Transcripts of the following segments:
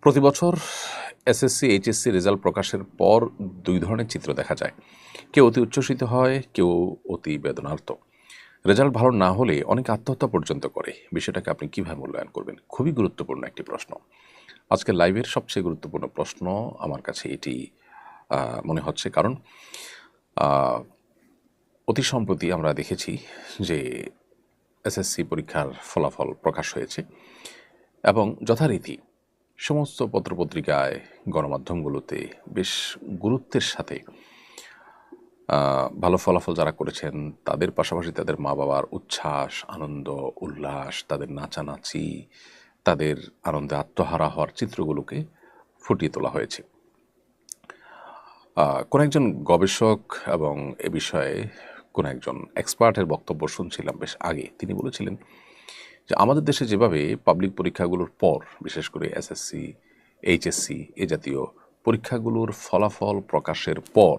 প্রতি বছর SSC HSC result প্রকাশের পর দুই ধরনের চিত্র দেখা যায়। কেউ অতি উচ্ছ্বসিত হয়, কেউ অতি বেদনার্ত। রেজাল্ট ভালো না হলে অনেকে আত্মহত্যা পর্যন্ত করে। বিষয়টাকে আপনি কীভাবে মূল্যায়ন করবেন? খুবই গুরুত্বপূর্ণ একটি প্রশ্ন। আজকের লাইভের সবচেয়ে গুরুত্বপূর্ণ প্রশ্ন আমার কাছে এটি মনে হচ্ছে, কারণ অতি সম্প্রতি আমরা দেখেছি যে এসএসসি পরীক্ষার ফলাফল প্রকাশ হয়েছে এবং যথারীতি সমস্ত পত্রপত্রিকায়, গণমাধ্যমগুলোতে বেশ গুরুত্বের সাথে ভালো ফলাফল যারা করেছেন তাদের পাশাপাশি তাদের মা বাবার উচ্ছ্বাস, আনন্দ, উল্লাস, তাদের নাচানাচি, তাদের আনন্দে আত্মহারা হওয়ার চিত্রগুলোকে ফুটিয়ে তোলা হয়েছে। কোন একজন গবেষক এবং এ বিষয়ে কোন একজন এক্সপার্টের বক্তব্য শুনছিলাম বেশ আগে। তিনি বলেছিলেন যে আমাদের দেশে যেভাবে পাবলিক পরীক্ষাগুলোর পর, বিশেষ করে এসএসসি, এইচএসসি এ জাতীয় পরীক্ষাগুলোর ফলাফল প্রকাশের পর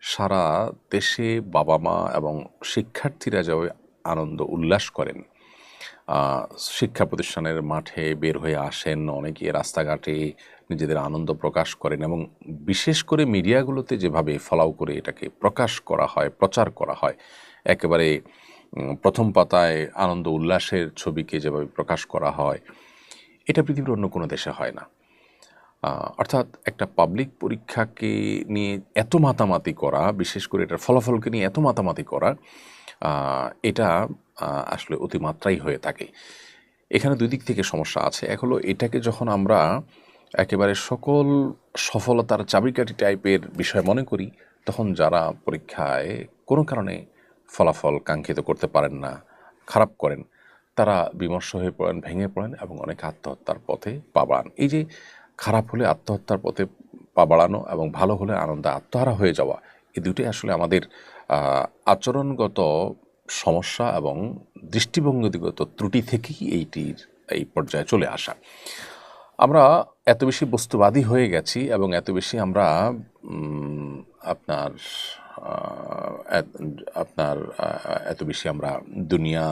সারা দেশে বাবা মা এবং শিক্ষার্থীরা যে আনন্দ উল্লাস করেন, শিক্ষা প্রতিষ্ঠানের মাঠে বের হয়ে আসেন, অনেকে রাস্তাঘাটে নিজেদের আনন্দ প্রকাশ করেন এবং বিশেষ করে মিডিয়াগুলোতে যেভাবে ফলাও করে এটাকে প্রকাশ করা হয়, প্রচার করা হয়, একেবারে প্রথম পাতায় আনন্দ উল্লাসের ছবিকে যেভাবে প্রকাশ করা হয়, এটা পৃথিবীর অন্য কোনো দেশে হয় না। অর্থাৎ একটা পাবলিক পরীক্ষাকে নিয়ে এত মাতামাতি করা, বিশেষ করে এটার ফলাফলকে নিয়ে এত মাতামাতি করা, এটা আসলে অতিমাত্রাই হয়ে থাকে। এখানে দুই দিক থেকে সমস্যা আছে। এক হলো, এটাকে যখন আমরা একেবারে সকল সফলতার চাবিকাঠি টাইপের বিষয় মনে করি, তখন যারা পরীক্ষায় কোনো কারণে ফলাফল কাঙ্ক্ষিত করতে পারেন না, খারাপ করেন, তারা বিমর্ষ হয়ে পড়েন, ভেঙে পড়েন এবং অনেকে আত্মহত্যার পথে পা বাড়ান। এই যে খারাপ হলে আত্মহত্যার পথে পা বাড়ানো এবং ভালো হলে আনন্দে আত্মহারা হয়ে যাওয়া, এই দুটোই আসলে আমাদের আচরণগত সমস্যা এবং দৃষ্টিভঙ্গিগত ত্রুটি থেকেই এই পর্যায়ে চলে আসা। আমরা এত বেশি বস্তুবাদী হয়ে গেছি এবং এত বেশি আমরা আপনার এত বেশি আমরা দুনিয়া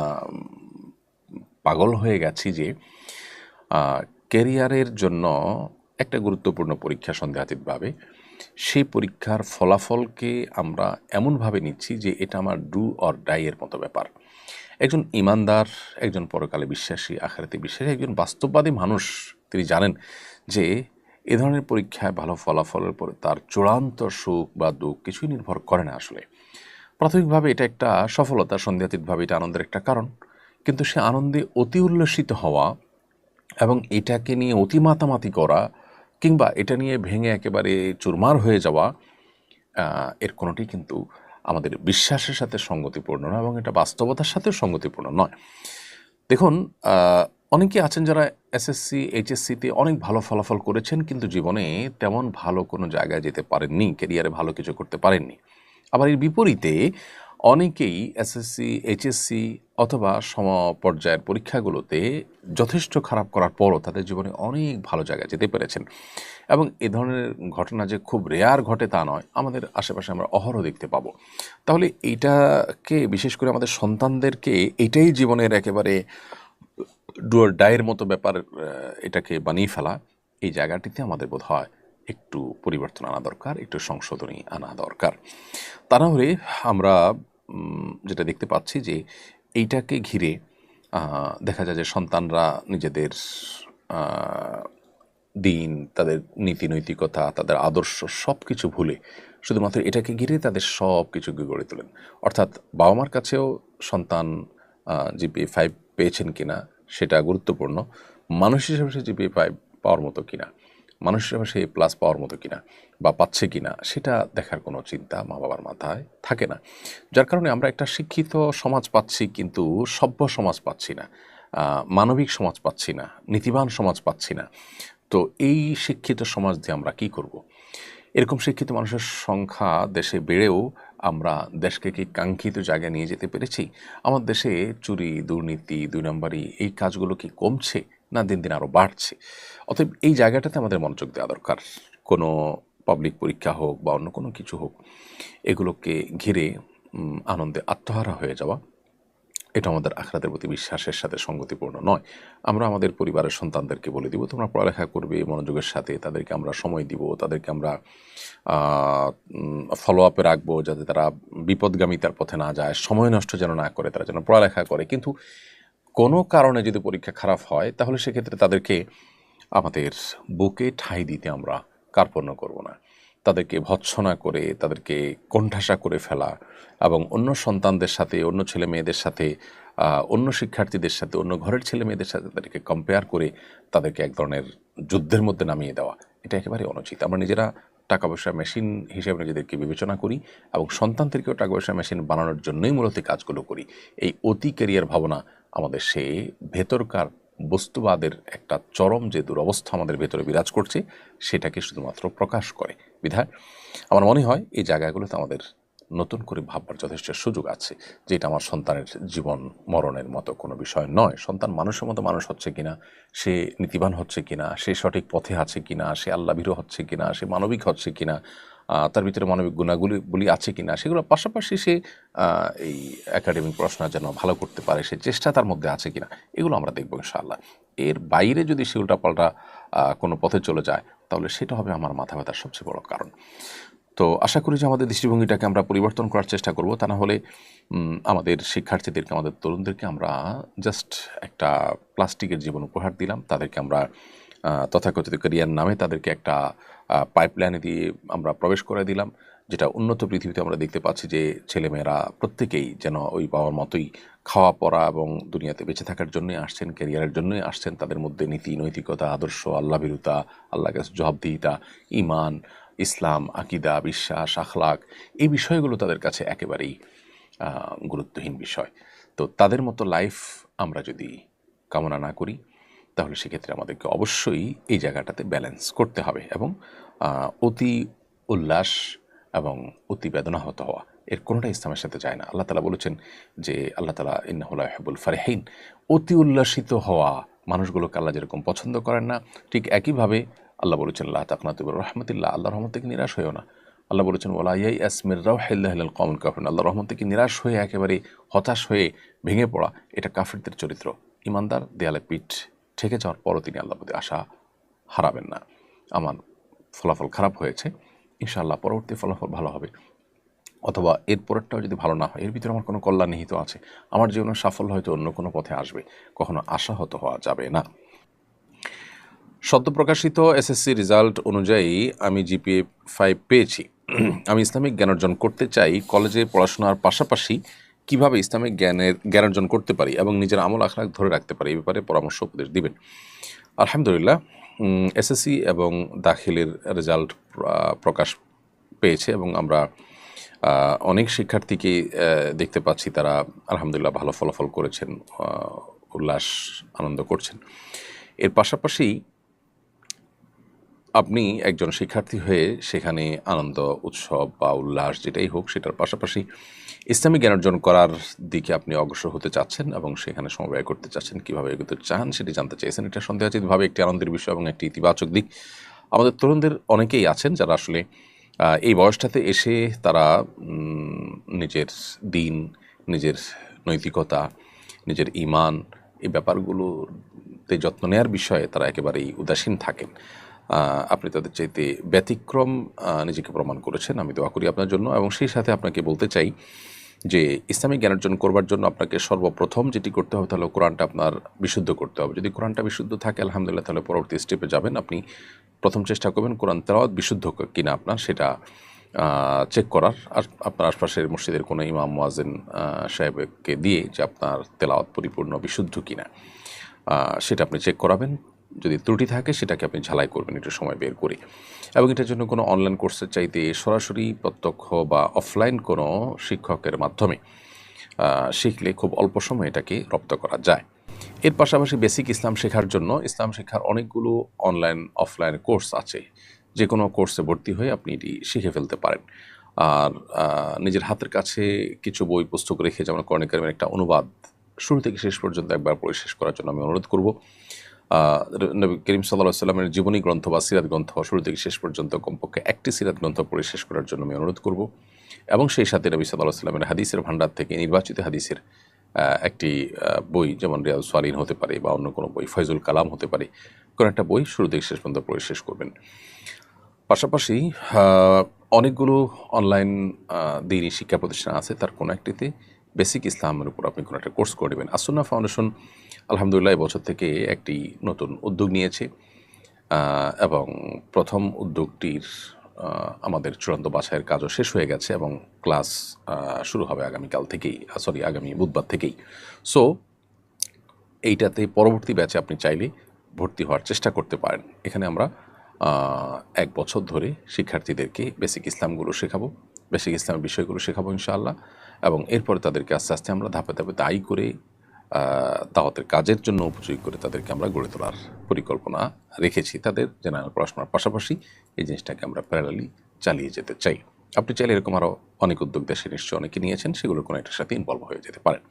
পাগল হয়ে গেছি যে ক্যারিয়ারের জন্য একটা গুরুত্বপূর্ণ পরীক্ষা সন্দেহাতীতভাবে সেই পরীক্ষার ফলাফলকে আমরা এমনভাবে নিচ্ছি যে এটা আমার ডু অর ডাই এর মতো ব্যাপার। একজন ইমানদার, একজন পরকালে বিশ্বাসী, আখিরাতে বিশ্বাসী, একজন বাস্তববাদী মানুষ, তিনি জানেন যে এ ধরনের পরীক্ষায় ভালো ফলাফলের পরে তার চূড়ান্ত সুখ বা দুঃখ কিছুই নির্ভর করে না। আসলে প্রাথমিকভাবে এটা একটা সফলতা, সন্দেহাতীতভাবে এটা আনন্দের একটা কারণ, কিন্তু সে আনন্দে অতি উল্লসিত হওয়া এবং এটাকে নিয়ে অতি মাতামাতি করা কিংবা এটা নিয়ে ভেঙে একেবারে চুরমার হয়ে যাওয়া, এর কোনোটি কিন্তু আমাদের বিশ্বাসের সাথে সঙ্গতিপূর্ণ নয় এবং এটা বাস্তবতার সাথেও সঙ্গতিপূর্ণ নয়। দেখুন, অনেকে আছেন যারা এসএসসি, এইচএসসিতে অনেক ভালো ফলাফল করেছেন কিন্তু জীবনে তেমন ভালো কোনো জায়গায় যেতে পারেননি, ক্যারিয়ারে ভালো কিছু করতে পারেননি। আবার এর বিপরীতে অনেকেই এসএসসি, এইচএসসি অথবা সমপর্যায়ের পরীক্ষাগুলোতে যথেষ্ট খারাপ করার পরও তাদের জীবনে অনেক ভালো জায়গায় যেতে পেরেছেন এবং এ ধরনের ঘটনা যে খুব রেয়ার ঘটে তা নয়, আমাদের আশেপাশে আমরা অহরহ দেখতে পাবো। তাহলে এইটাকে, বিশেষ করে আমাদের সন্তানদেরকে এটাই জীবনের একেবারে ডু অর ডাইয়ের মতো ব্যাপার এটাকে বানিয়ে ফেলা, এই জায়গাটিতে আমাদের বোধ হয় একটু পরিবর্তন আনা দরকার, একটু সংশোধনী আনা দরকার। তা না হলে আমরা যেটা দেখতে পাচ্ছি যে এইটাকে ঘিরে দেখা যায় যে সন্তানরা নিজেদের দিন, তাদের নীতি নৈতিকতা, তাদের আদর্শ সব কিছু ভুলে শুধুমাত্র এটাকে ঘিরে তাদের সব কিছুকে গড়ে তোলেন। অর্থাৎ বাবা মার কাছেও সন্তান জিপিএ 5 পেয়েছেন কিনা সেটা গুরুত্বপূর্ণ, মানুষ হিসেবে সে জিপিএ 5 পাওয়ার মতো কিনা, মানুষ হিসেবে সে প্লাস পাওয়ার মতো কিনা বা পাচ্ছে কিনা, সেটা দেখার কোনো চিন্তা মা বাবার মাথায় থাকে না। যার কারণে আমরা একটা শিক্ষিত সমাজ পাচ্ছি কিন্তু সভ্য সমাজ পাচ্ছি না, মানবিক সমাজ পাচ্ছি না, নীতিবান সমাজ পাচ্ছি না। তো এই শিক্ষিত সমাজ দিয়ে আমরা কি করব? এরকম শিক্ষিত মানুষের সংখ্যা দেশে বেড়েও আমরা দেশকে কি কাঙ্ক্ষিত জায়গায় নিয়ে যেতে পেরেছি? আমার দেশে চুরি, দুর্নীতি, 2 নম্বরি এই কাজগুলো কি কমছে না দিন দিন আরও বাড়ছে? অতএব এই জায়গাটাতে আমাদের মনোযোগ দেওয়া দরকার। কোনো পাবলিক পরীক্ষা হোক বা অন্য কোনো কিছু হোক, এগুলোকে ঘিরে আনন্দে আত্মহারা হয়ে যাওয়া এটা আমাদের আখিরাতের প্রতি বিশ্বাসের সাথে সঙ্গতিপূর্ণ নয়। আমরা আমাদের পরিবারের সন্তানদেরকে বলে দিব তোমরা পড়ালেখা করবে মনোযোগের সাথে, তাদেরকে আমরা সময় দিব, তাদেরকে আমরা ফলো আপে রাখবো যাতে তারা বিপদগামিতার পথে না যায়, সময় নষ্ট যেন না করে, তারা যেন পড়ালেখা করে। কিন্তু কোনো কারণে যদি পরীক্ষা খারাপ হয় তাহলে সেক্ষেত্রে তাদেরকে আমাদের বুকে ঠাঁই দিতে আমরা কার্পণ্য করব না। তাদেরকে ভৎসনা করে, তাদেরকে কোণঠাসা করে ফেলা এবং অন্য সন্তানদের সাথে, অন্য ছেলে মেয়েদের সাথে, অন্য শিক্ষার্থীদের সাথে, অন্য ঘরের ছেলে মেয়েদের সাথে তাদেরকে কম্পেয়ার করে তাদেরকে এক ধরনের যুদ্ধের মধ্যে নামিয়ে দেওয়া, এটা একেবারে অনুচিত। আমরা নিজেরা টাকা পয়সার মেশিন হিসেবে নিজেদেরকে বিবেচনা করি এবং সন্তানদেরকেও টাকা পয়সার মেশিন বানানোর জন্যই মূলত কাজগুলো করি। এই অতি ক্যারিয়ার ভাবনা আমাদের সে ভেতরকার বস্তুবাদের একটা চরম যে দুরবস্থা আমাদের ভেতরে বিরাজ করছে সেটাকে শুধুমাত্র প্রকাশ করে। বিধায় আমার মনে হয় এই জায়গাগুলোতে আমাদের নতুন করে ভাববার যথেষ্ট সুযোগ আছে যে এটা আমার সন্তানের জীবন মরণের মতো কোনো বিষয় নয়। সন্তান মানুষের মতো মানুষ হচ্ছে কিনা, সে নীতিবান হচ্ছে কিনা, সে সঠিক পথে আছে কিনা, সে আল্লাভীরু হচ্ছে কিনা, সে মানবিক হচ্ছে কিনা, তার ভিতরে মানবিক গুণাগুলি আছে কিনা, সেগুলোর পাশাপাশি সে এই একাডেমিক পড়াশোনা যেন ভালো করতে পারে সে চেষ্টা তার মধ্যে আছে কিনা, এগুলো আমরা দেখবো ইনশাআল্লাহ। এর বাইরে যদি সে উল্টাপাল্টা কোনো পথে চলে যায় তাহলে সেটা হবে আমার মাথা ব্যথার সবচেয়ে বড় কারণ। তো আশা করি যে আমাদের দৃষ্টিভঙ্গিটাকে আমরা পরিবর্তন করার চেষ্টা করব। তা না হলে আমাদের শিক্ষার্থীদেরকে, আমাদের তরুণদেরকে আমরা জাস্ট একটা প্লাস্টিকের জীবন উপহার দিলাম। তাদেরকে আমরা তথাকথিত ক্যারিয়ার নামে তাদেরকে একটা পাইপলাইনে দিয়ে আমরা প্রবেশ করে দিলাম, যেটা উন্নত পৃথিবীতে আমরা দেখতে পাচ্ছি যে ছেলেমেয়েরা প্রত্যেকেই যেন ওই বাবার মতোই খাওয়া পড়া এবং দুনিয়াতে বেঁচে থাকার জন্যই আসছেন, ক্যারিয়ারের জন্যই আসছেন। তাদের মধ্যে নীতি নৈতিকতা, আদর্শ, আল্লাভীরুতা, আল্লাহর কাছে জবাবদিহিতা, ঈমান, ইসলাম, আকিদা, বিশ্বাস, আখলাক, এই বিষয়গুলো তাদের কাছে একেবারেই গুরুত্বহীন বিষয়। তো তাদের মতো লাইফ আমরা যদি কামনা না করি তাহলে সেক্ষেত্রে আমাদেরকে অবশ্যই এই জায়গাটাতে ব্যালেন্স করতে হবে এবং অতি উল্লাস এবং অতি বেদনাহত হওয়া এর কোনোটা ইসলামের সাথে যায় না। আল্লাহ তাআলা বলেছেন যে আল্লাহ তাআলা ইন্নাহু লা ইউহিব্বুল ফারিহিন, অতি উল্লাসিত হওয়া মানুষগুলোকে আল্লাহ যেরকম পছন্দ করেন না, ঠিক একইভাবে আল্লাহ বলেছেন লা তাকনাতু মির রাহমাতিল্লাহ, আল্লাহর রহমত থেকে নিরাশ হইও না। আল্লাহ বলেছেন ওয়ালা ইয়াইআস মির রাউহিল্লাহি ইল্লাল কওমুল কাফিরুন, আল্লাহর রহমত থেকে নিরাশ হয়ে একেবারে হতাশ হয়ে ভেঙে পড়া এটা কাফিরদের চরিত্র। ইমানদার দেয়ালে পিঠ ঠেকে যাওয়ার পরও তিনি আল্লাহর প্রতি আশা হারাবেন না। আমার ফলাফল খারাপ হয়েছে, ইনশাআল্লাহ পরবর্তী ফলাফল ভালো হবে, অথবা এর পরেরটাও যদি ভালো না হয় এর ভিতরে আমার কোনো কল্যাণ নিহিত আছে, আমার জীবনের সাফল্য হয়তো অন্য কোনো পথে আসবে, কখনো আশাহত হওয়া যাবে না। সদ্য প্রকাশিত এসএসসি রেজাল্ট অনুযায়ী আমি জিপিএ 5 পেয়েছি। আমি ইসলামিক জ্ঞান অর্জন করতে চাই, কলেজে পড়াশোনার পাশাপাশি কিভাবে ইসলামিক জ্ঞান অর্জন করতে পারি এবং নিজের আমল আখলাক ধরে রাখতে পারি, এই ব্যাপারে পরামর্শ উপদেশ দিবেন। আলহামদুলিল্লাহ, এসএসসি এবং দাখিলের রেজাল্ট প্রকাশ পেয়েছে এবং আমরা অনেক শিক্ষার্থীকে দেখতে পাচ্ছি তারা আলহামদুলিল্লাহ ভালো ফলাফল করেছেন, উল্লাস আনন্দ করছেন। এর পাশাপাশি আপনি একজন শিক্ষার্থী হয়ে সেখানে আনন্দ উৎসব বা উল্লাস যেটাই হোক সেটার পাশাপাশি ইসলামিক জ্ঞান অর্জন করার দিকে আপনি অগ্রসর হতে চাচ্ছেন এবং সেখানে সমবায় করতে চাচ্ছেন, কীভাবে এগোতে চান সেটি জানতে চাইছেন। এটা সন্দেহাতীতভাবে একটি আনন্দের বিষয় এবং একটি ইতিবাচক দিক। আমাদের তরুণদের অনেকেই আছেন যারা আসলে এই বয়সটাতে এসে তারা নিজের দিন, নিজের নৈতিকতা, নিজের ঈমান, এই ব্যাপারগুলোতে যত্ন নেওয়ার বিষয়ে তারা একেবারেই উদাসীন থাকেন। আপনি তাদের চাইতে ব্যতিক্রম নিজেকে প্রমাণ করেছেন, আমি দোয়া করি আপনার জন্য। এবং সেই সাথে আপনাকে বলতে চাই যে ইসলামিক জ্ঞান অর্জন করবার জন্য আপনাকে সর্বপ্রথম যেটি করতে হবে তাহলে কোরআনটা আপনার বিশুদ্ধ করতে হবে। যদি কোরআনটা বিশুদ্ধ থাকে আলহামদুলিল্লাহ, তাহলে পরবর্তী স্টেপে যাবেন। আপনি প্রথম চেষ্টা করবেন কোরআন তেলাওয়াত বিশুদ্ধ কিনা আপনার সেটা চেক করার, আর আপনার আশপাশের মসজিদের কোনো ইমাম মুয়াজ্জিন সাহেবকে দিয়ে যে আপনার তেলাওয়াত পরিপূর্ণ বিশুদ্ধ কিনা সেটা আপনি চেক করাবেন। যদি ত্রুটি থাকে সেটাকে আপনি ঝালাই করবেন একটু সময় বের করে। এবং এটার জন্য কোনো অনলাইন কোর্সের চাইতে সরাসরি প্রত্যক্ষ বা অফলাইন কোনো শিক্ষকের মাধ্যমে শিখলে খুব অল্প সময়ে এটাকে রপ্ত করা যায়। এর পাশাপাশি বেসিক ইসলাম শেখার জন্য ইসলাম শেখার অনেকগুলো অনলাইন অফলাইন কোর্স আছে, যে কোনো কোর্সে ভর্তি হয়ে আপনি এটি শিখে ফেলতে পারেন। আর নিজের হাতের কাছে কিছু বই পুস্তক রেখে, যেমন কোরআন কারীমের একটা অনুবাদ শুরু থেকে শেষ পর্যন্ত একবার পড়ে শেষ করার জন্য আমি অনুরোধ করব। নবী করিম সাল্লাল্লাহু আলাইহি ওয়াসাল্লামের জীবনী গ্রন্থ বা সিরাত গ্রন্থ শুরু থেকে শেষ পর্যন্ত কমপক্ষে একটি সিরাত গ্রন্থ পড়ে শেষ করার জন্য আমি অনুরোধ করব। এবং সেই সাথে নবী সাল্লাল্লাহু আলাইহি ওয়াসাল্লামের হাদিসের ভান্ডার থেকে নির্বাচিত হাদিসের একটি বই যেমন রিয়াজুস সালিহিন হতে পারে বা অন্য কোনো বই, ফয়জুল কালাম হতে পারে, কোনো একটা বই শুরু থেকে শেষ পর্যন্ত পড়ে শেষ করবেন। পাশাপাশি অনেকগুলো অনলাইন দিনী শিক্ষা প্রতিষ্ঠান আছে, তার কোনো একটিতে বেসিক ইসলামের উপর আপনি কোনো একটা কোর্স করে নেবেন। আসুন্নাহ ফাউন্ডেশন আলহামদুলিল্লাহ এবছর থেকে একটি নতুন উদ্যোগ নিয়েছে এবং প্রথম উদ্যোগটির আমাদের চূড়ান্ত বাছাইয়ের কাজও শেষ হয়ে গেছে এবং ক্লাস শুরু হবে আগামী বুধবার থেকেই। সো এইটাতে পরবর্তী ব্যাচে আপনি চাইলে ভর্তি হওয়ার চেষ্টা করতে পারেন। এখানে আমরা ১ বছর ধরে শিক্ষার্থীদেরকে বেসিক ইসলামগুলো শেখাবো, বেসিক ইসলামের বিষয়গুলো শেখাবো ইনশাআল্লাহ, এবং এরপরে তাদেরকে আস্তে আস্তে আমরা ধাপে ধাপে দায়ী করে দাওয়াতের কাজের জন্য উপযোগী করে তাদেরকে আমরা গড়ে তোলার পরিকল্পনা রেখেছি। তাদের জেনারেল পড়াশোনার পাশাপাশি এই জিনিসটাকে আমরা প্যারালালি চালিয়ে যেতে চাই। আপনি চাইলে এরকম আরও অনেক উদ্যোগ দেশে নিশ্চয়ই অনেকে নিয়েছেন, সেগুলোর কোনো একটার সাথে ইনভলভ হয়ে যেতে পারেন।